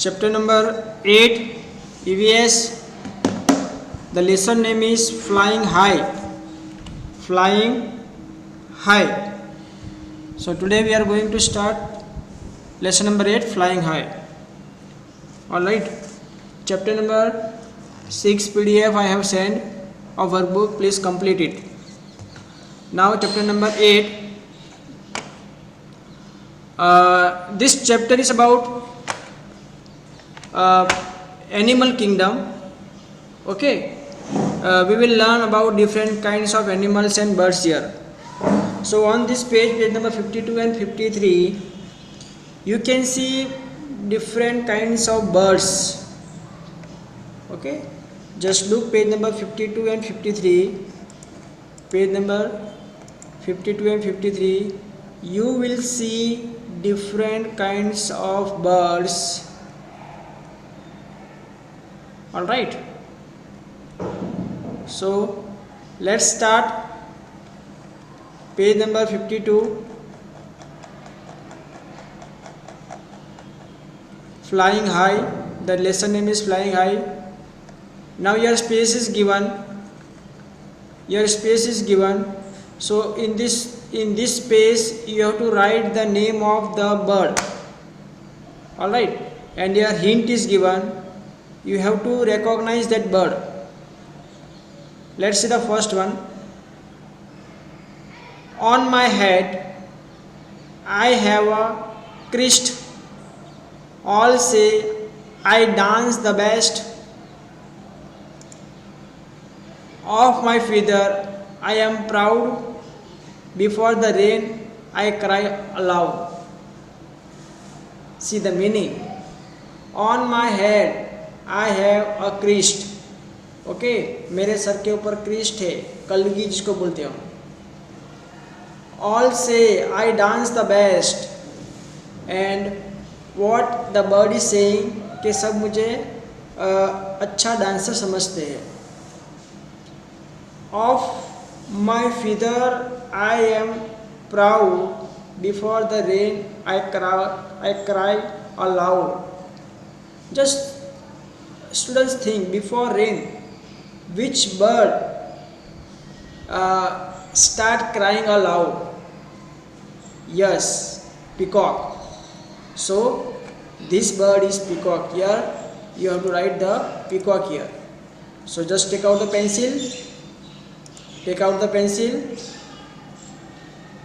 Chapter number 8 EVS. The lesson name is Flying High. Flying High. So today we are going to start lesson number 8, Flying High. Alright. Chapter number 6 PDF I have sent of workbook. Please complete it. Now chapter number 8. This chapter is about animal kingdom. Okay, we will learn about different kinds of animals and birds here. So on this page number 52 and 53, you can see different kinds of birds. Okay, just look page number 52 and 53. Page number 52 and 53, you will see different kinds of birds. Alright, so let's start. Page number 52, Flying High. The lesson name is Flying High. Now your space is given. So in this space you have to write the name of the bird. Alright, and your hint is given. You have to recognize that bird. Let's see the first one. On my head I have a crest. All say I dance the best. Of my feather I am proud. Before the rain I cry aloud. See the meaning. On my head I have a crest. Okay, मेरे sir के ऊपर Christ है, कलगी जिसको बोलते हो. All say I dance the best. And what the bird is saying कि सब मुझे अच्छा डांसर समझते हैं. Of my feather I am proud. Before the rain I cry aloud. Just students think, before rain which bird start crying aloud? Yes, peacock. So this bird is peacock. Here you have to write the peacock here. So just take out the pencil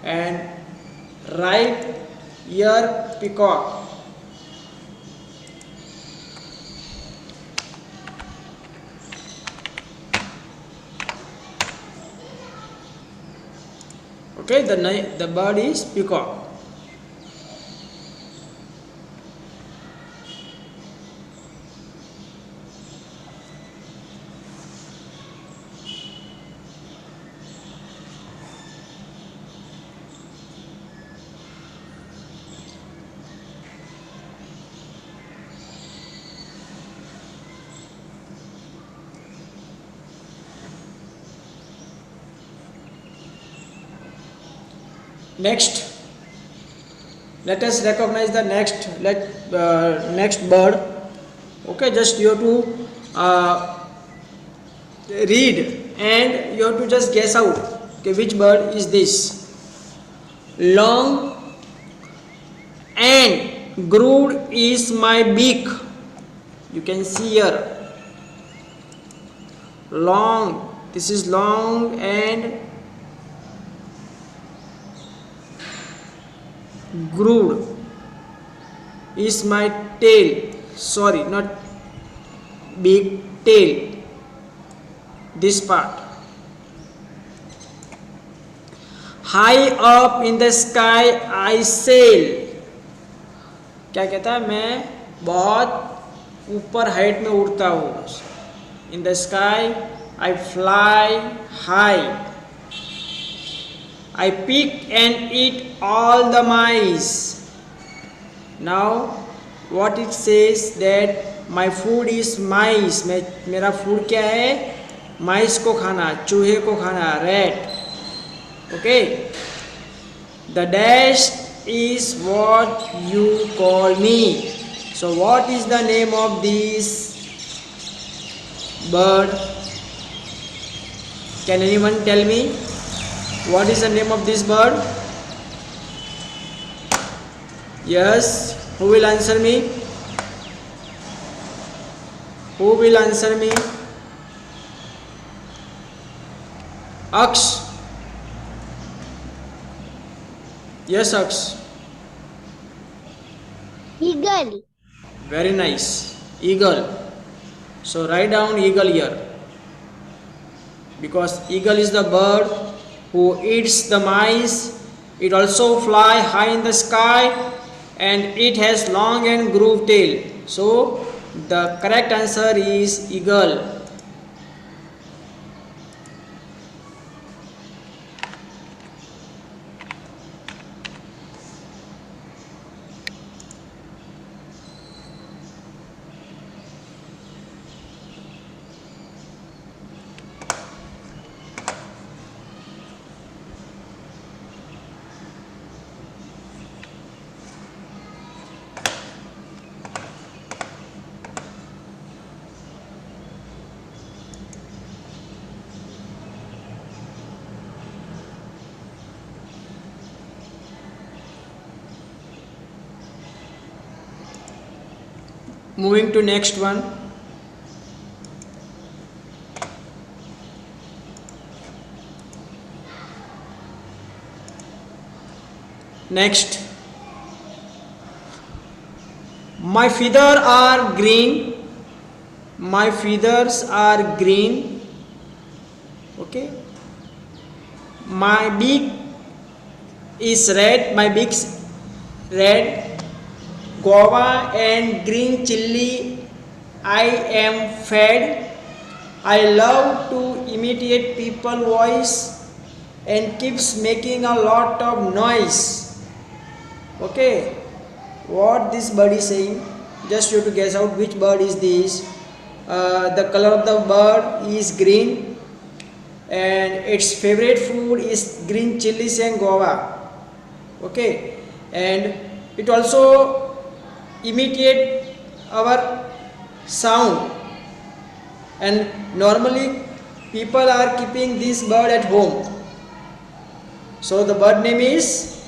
and write here peacock. Okay, the bird is peacock. Next, let us recognize the next bird. Okay, just you have to read and you have to just guess out. Okay, which bird is this? Long and grooved is my beak. You can see here. Long. This is long and grooved is my tail. Sorry, not big tail. This part. High up in the sky I sail. क्या कहता है? मैं बहुत ऊपर height में उड़ता हूँ. In the sky I fly high. I pick and eat all the mice. Now what it says that my food is mice. मेरा food क्या है? Mice को खाना, चूहे को खाना, rat. Okay. The dash is what you call me. So what is the name of this bird? Can anyone tell me what is the name of this bird? Yes, who will answer me? Who will answer me? Aks. Yes, Aks. Eagle. Very nice. Eagle. So write down eagle here. Because eagle is the bird who eats the mice. It also fly high in the sky and it has long and grooved tail. So the correct answer is eagle. Moving to next one. Next. My feathers are green. My feathers are green. Okay. My beak is red. My beak's red. Guava and green chili I am fed. I love to imitate people's voice and keeps making a lot of noise. Okay, what this bird is saying? Just you have to guess out which bird is this. The color of the bird is green and its favorite food is green chilies and guava. Okay, and it also imitate our sound, and normally people are keeping this bird at home. So the bird name is,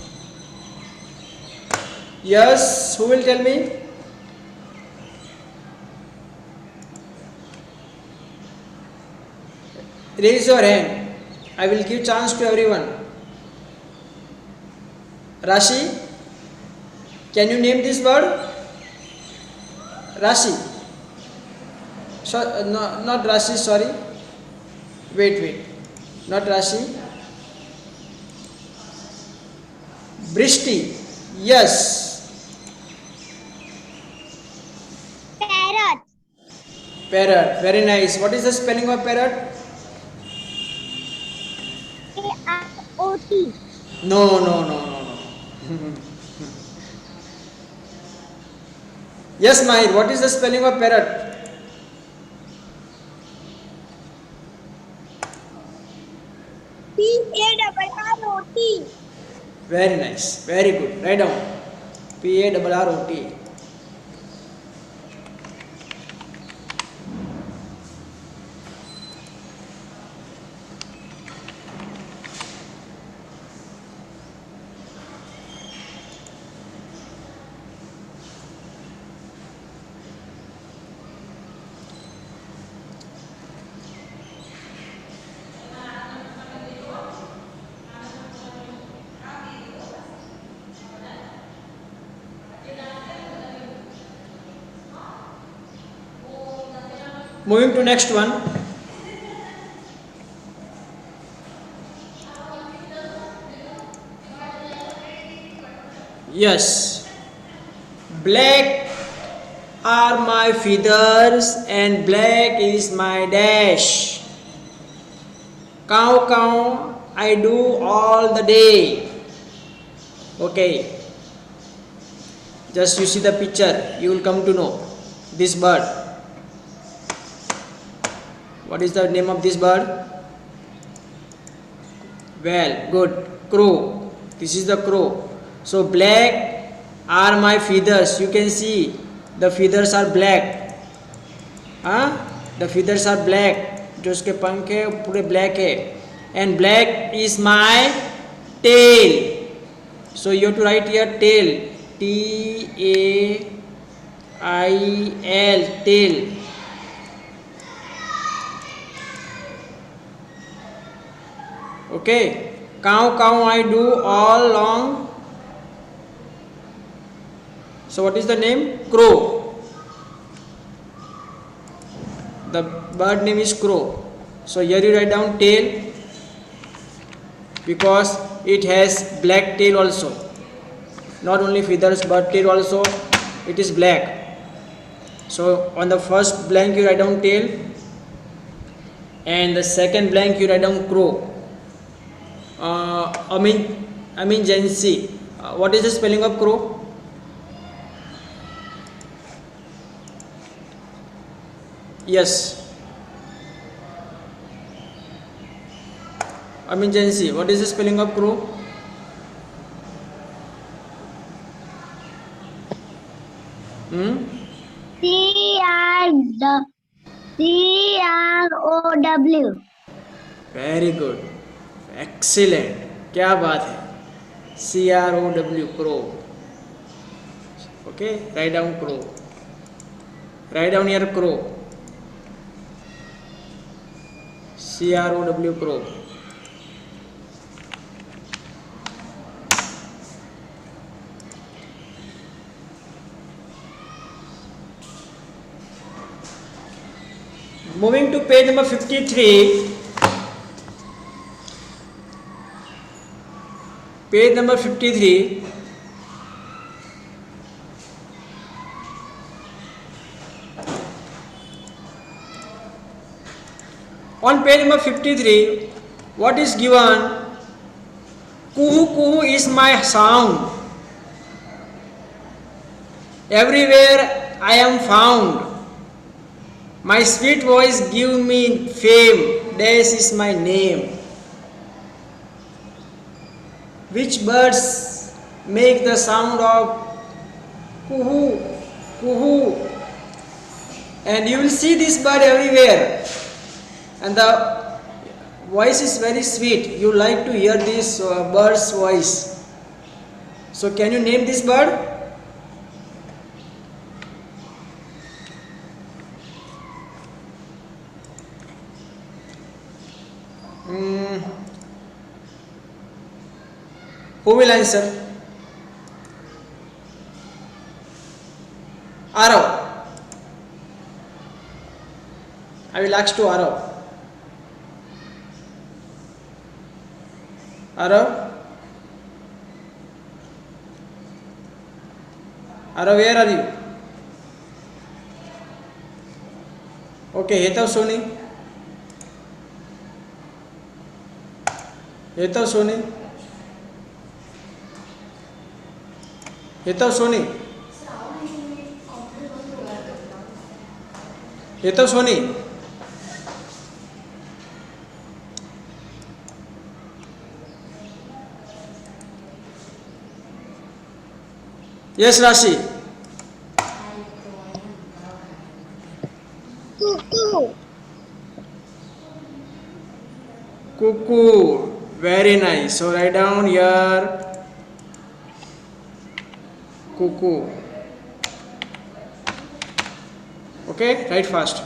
yes, who will tell me? Raise your hand. I will give chance to everyone. Rashi, can you name this bird? Rashi. So, no, not Rashi, sorry. Wait. Not Rashi. Brishti. Yes. Parrot. Parrot. Very nice. What is the spelling of parrot? Parrot. No. Yes, Mahir. What is the spelling of parrot? Parrot. Very nice. Very good. Write down. Parrot. Moving to next one. Yes. Black are my feathers and black is my dash. Cow, I do all the day. Okay. Just you see the picture, you will come to know this bird. What is the name of this bird? Well, good. Crow. This is the crow. So black are my feathers. You can see the feathers are black, हाँ, the feathers are black, जो उसके पंख है पूरे black है. And black is my tail. So you to write here tail, TAIL, tail. Okay, cow cow I do all long. So what is the name? Crow. The bird name is crow. So here you write down tail because it has black tail also. Not only feathers but tail also, it is black. So on the first blank you write down tail, and the second blank you write down crow. I mean Jancy. What is the spelling of crow? Yes. I mean Jancy. What is the spelling of crow? CROW. Very good, excellent, क्या बात है. CROW, crow. Okay, write down crow, write down here crow, CROW, crow. Moving to page number 53. Page number 53. On page number 53, what is given? Kuhu kuhu is my sound. Everywhere I am found. My sweet voice give me fame. This is my name. Which birds make the sound of kuhu, kuhu? And you will see this bird everywhere. And the voice is very sweet. You like to hear this bird's voice. So can you name this bird? Who will answer? Arav. I will ask to Arav. Arav? Arav, where are you? Okay, Hetav Soni. Hetav Soni. Hetav Soni. Hetav Soni. Yes, Rashi. Cuckoo. Cuckoo. Very nice. So write down here cuckoo. Okay, write fast.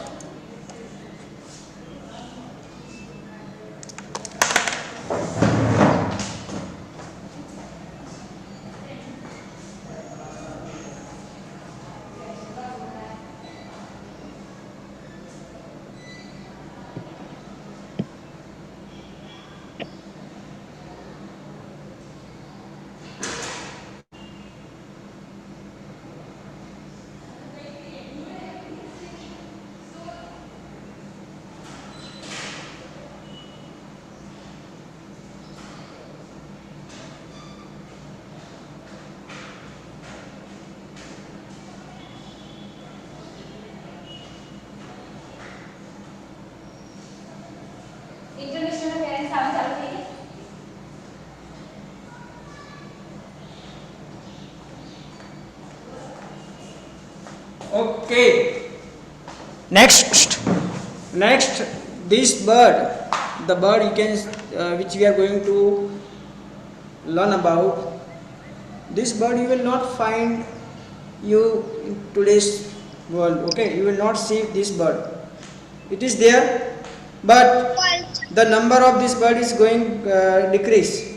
Okay. Next. Next, this bird, the bird you can, which we are going to learn about. This bird you will not find you in today's world. Okay, you will not see this bird. It is there, but the number of this bird is going decrease.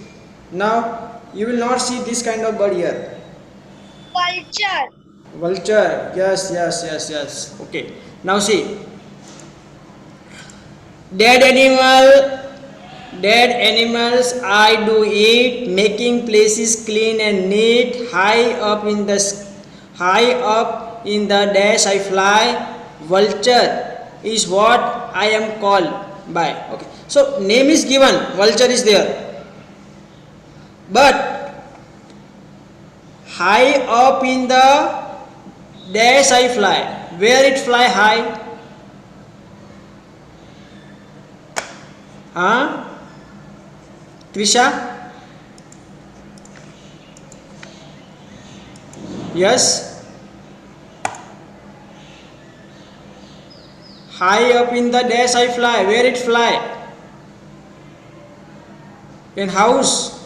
Now you will not see this kind of bird here. Vulture. Vulture. Yes, yes, yes, yes. Okay. Now see. Dead animal, dead animals I do eat, making places clean and neat. High up in the dash I fly. Vulture is what I am called by. Okay. So name is given. Vulture is there. But high up in the dash I fly. Where it fly high? Huh? Trisha? Yes? High up in the dash I fly. Where it fly? In house?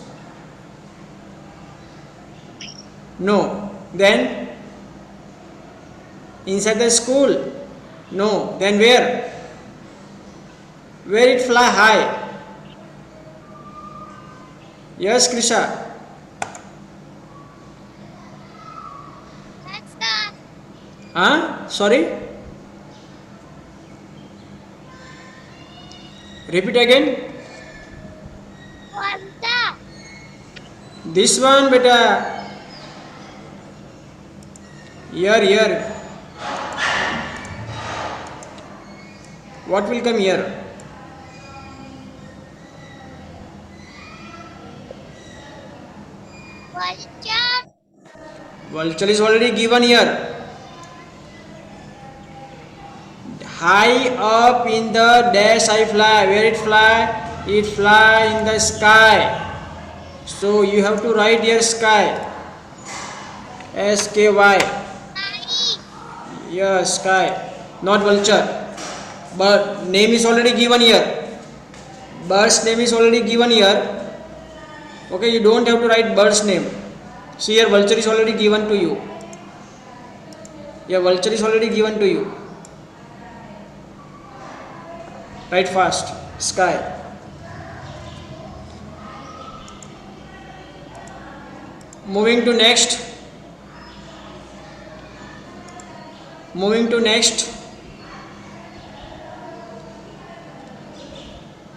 No. Then? Inside the school? No. Then where? Where it fly high? Yes, Krisha. Huh? Sorry? Repeat again. This one, beta. Here. What will come here? Vulture. Vulture is already given here. High up in the dash I fly. Where it fly? It fly in the sky. So you have to write here sky. SKY. Yes, sky. Not vulture. But name is already given here. Bird's name is already given here. Okay, you don't have to write bird's name. See here, vulture is already given to you. Here, vulture is already given to you. Write fast. Sky. Moving to next.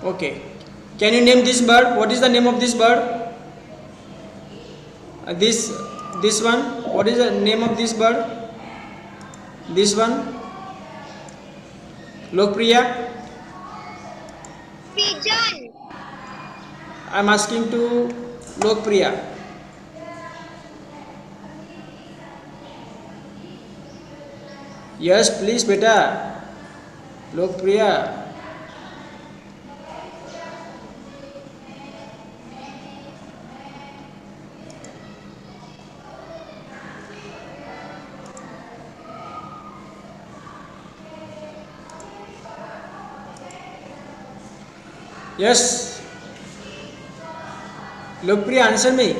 Okay. Can you name this bird? What is the name of this bird? This one. What is the name of this bird? This one. Lokpriya. Pigeon. I am asking to Lokpriya. Yes, please, beta. Lokpriya. Yes. Lokpriya, answer me.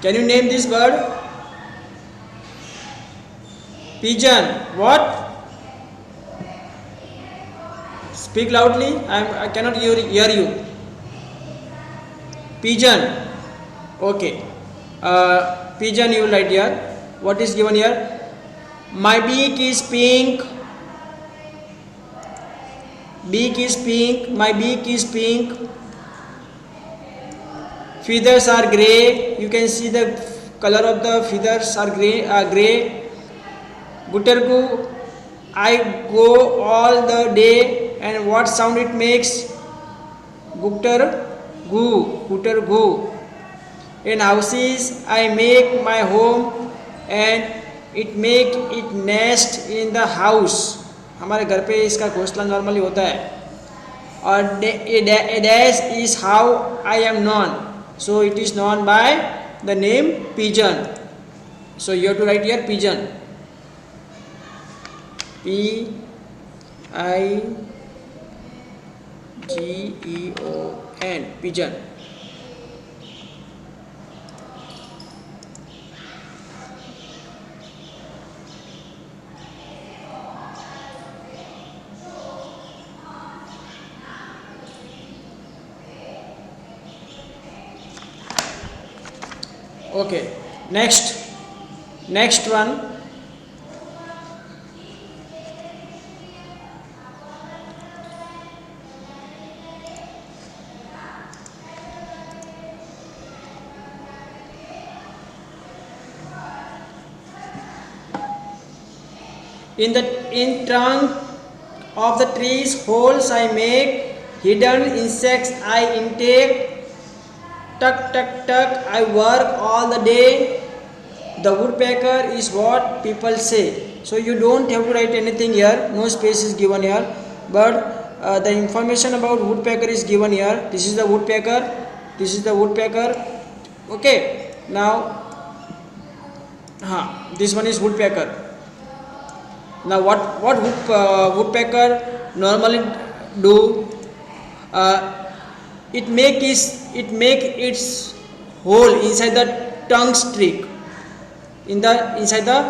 Can you name this bird? Pigeon. What? Speak loudly. I cannot hear you. Pigeon. Okay. Pigeon you will write here. What is given here? My beak is pink. Beak is pink. My beak is pink. Feathers are grey. You can see the color of the feathers are grey. Gutergu, I go all the day, and what sound it makes? Gutergu. In houses I make my home, and it make it nest in the house. हमारे घर पे इसका घोंसला normally होता है. और dash is how I am known. So it is known by the name pigeon. So you have to write here pigeon. Pigeon, pigeon. Okay, next one. In trunk of the trees holes I make, hidden insects I intake, tuck tuck tuck I work all the day. The woodpecker is what people say. So you don't have to write anything here, no space is given here, but the information about woodpecker is given here. This is the woodpecker, this is the woodpecker. Okay, now this one is woodpecker. Now what woodpecker normally do? It make its hole inside the trunk stick, inside the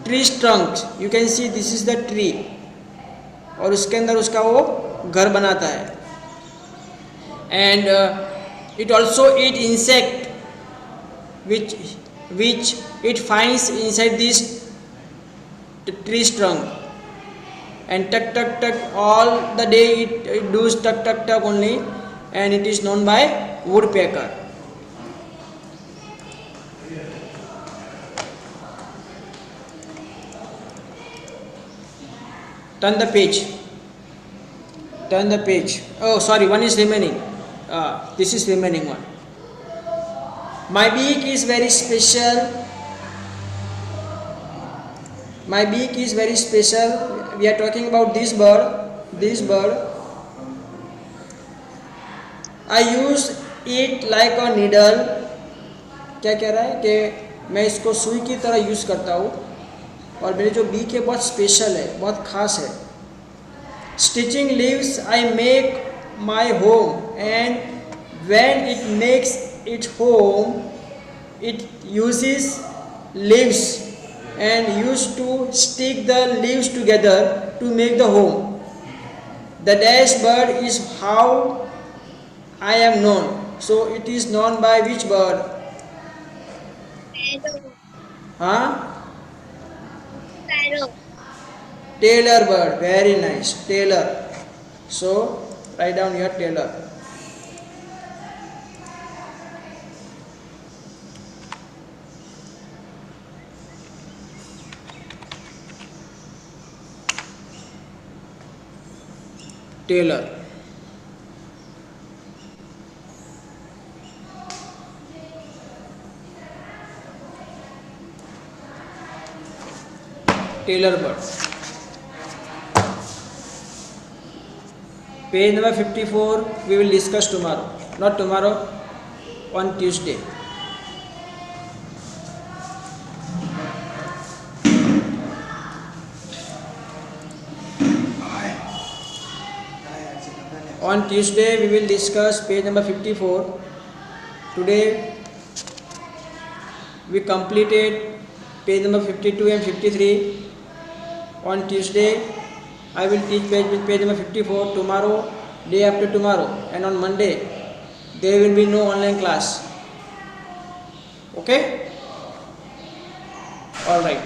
tree trunk. You can see this is the tree, और उसके अंदर उसका वो घर बनाता है. And it also eat insect which it finds inside this tree trunk, and tuck tuck tuck all the day it does tuck tuck tuck only, and it is known by woodpecker. Turn the page. Oh sorry, one is remaining. This is remaining one. My beak is very special. My beak is very special. We are talking about this bird. I use it like a needle. क्या कह रहा है कि मैं इसको सुई की तरह यूज़ करता हूँ, और मेरी जो बीक है बहुत स्पेशल है, बहुत खास है. Stitching leaves I make my home, and when it makes its home, it uses leaves and used to stick the leaves together to make the home. The dash bird is how I am known. So it is known by which bird? Sparrow. Tailor bird. Very nice. Tailor. So write down here tailor. Tailor. Tailor bird. Page number 54 we will discuss tomorrow. Not tomorrow, on Tuesday. On Tuesday we will discuss page number 54. Today we completed page number 52 and 53. On Tuesday I will teach page number 54. Tomorrow, day after tomorrow, and on Monday there will be no online class. Okay? All right.